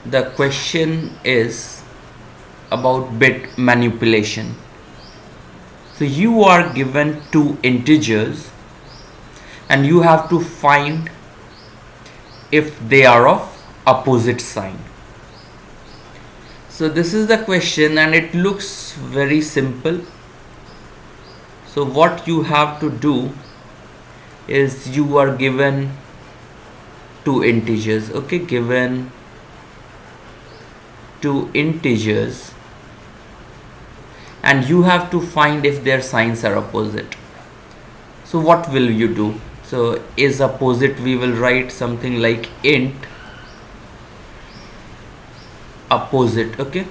The question is about bit manipulation. So you are given two integers and you have to find if they are of opposite sign. So this is the question and it looks very simple. So what you have to do is you are given two integers, okay, given two integers and you have to find if their signs are opposite. So what will you do? So is opposite, we will write something like int opposite, okay.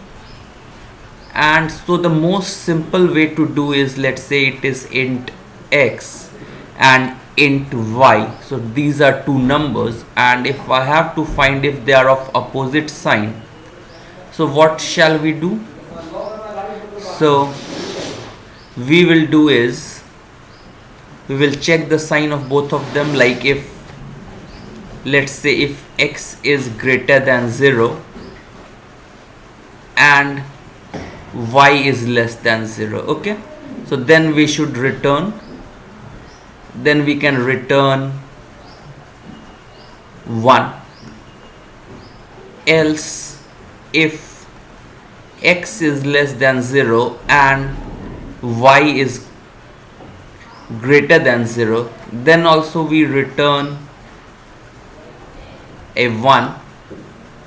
And so the most simple way to do is, let's say it is int x and int y. So these are two numbers and if I have to find if they are of opposite sign, so what shall we do? So we will do is we will check the sign of both of them. Like if, let's say if x is greater than 0 and y is less than 0, okay, so then we should return, then we can return 1. Else if x is less than 0 and y is greater than 0, then also we return a 1.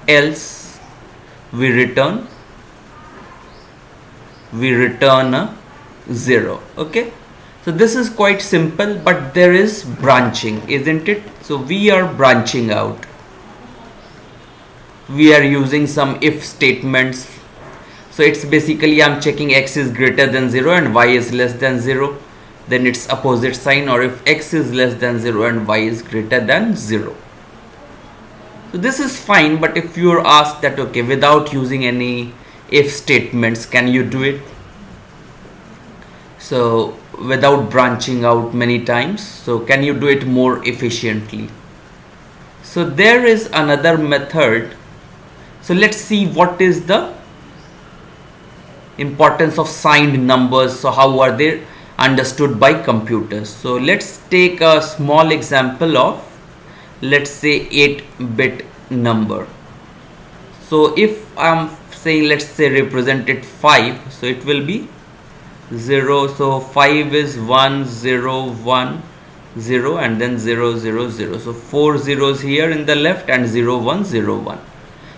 Else we return a 0, okay. So this is quite simple, but there is branching, isn't it? So we are branching out, we are using some if statements. So it's basically I'm checking x is greater than 0 and y is less than 0, then it's opposite sign, or if x is less than 0 and y is greater than 0. So this is fine, but if you are asked that, okay, without using any if statements, can you do it? So without branching out many times, so can you do it more efficiently? So there is another method. So let's see what is the importance of signed numbers. So how are they understood by computers? So let's take a small example of, let's say 8-bit number. So if I'm saying, let's say represented 5, so it will be 0. So 5 is 1 0 1 0 and then 0 0 0. So 4 zeros here in the left and 0 1 0 1.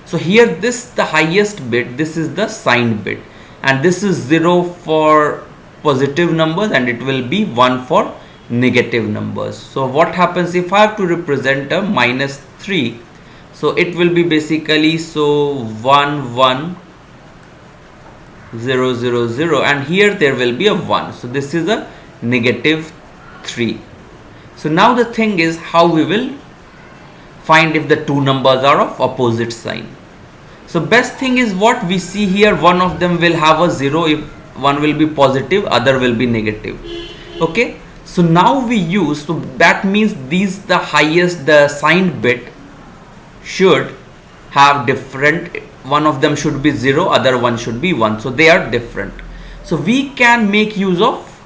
So here this the highest bit, this is the signed bit, and this is 0 for positive numbers and it will be 1 for negative numbers. So what happens if I have to represent a -3? So it will be basically, so 1 1 0 0 0 and here there will be a 1. So this is a -3. So now the thing is how we will find if the two numbers are of opposite sign. So best thing is what we see here, one of them will have a 0, if one will be positive, other will be negative, okay. So now we use, so that means these, the highest, the signed bit should have different, one of them should be 0, other one should be 1, so they are different. So we can make use of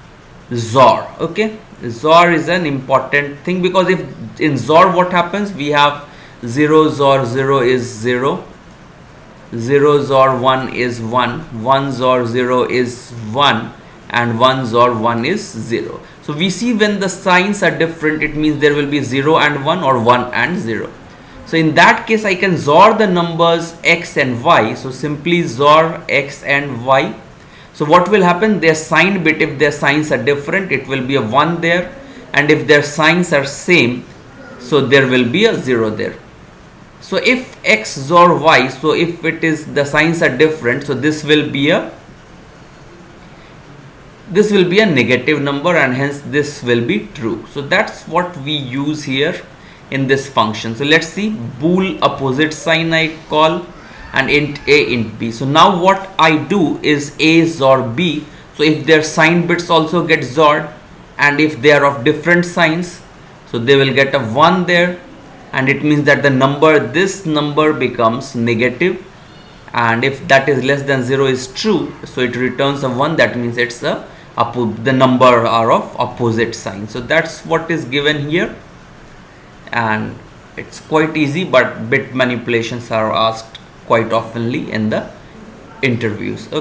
XOR, okay. XOR is an important thing, because if in XOR what happens, we have 0 XOR 0 is 0, 0 XOR 1 is 1, 1 XOR 0 is 1 and 1 XOR 1 is 0. So we see when the signs are different, it means there will be 0 and 1 or 1 and 0. So in that case I can XOR the numbers x and y. So simply XOR x and y. So what will happen, their sign bit, if their signs are different, it will be a 1 there, and if their signs are same, so there will be a 0 there. So if x XOR y, so if it is the signs are different, so this will be a negative number and hence this will be true. So that's what we use here in this function. So let's see, bool opposite sign I call, and int a, int b. So now what I do is a XOR b. So if their sign bits also get XORed, and if they are of different signs, so they will get a 1 there, and it means that this number becomes negative, and if that is less than 0 is true, so it returns a 1. That means it's the number are of opposite sign. So that's what is given here, and it's quite easy, but bit manipulations are asked quite oftenly in the interviews. Okay.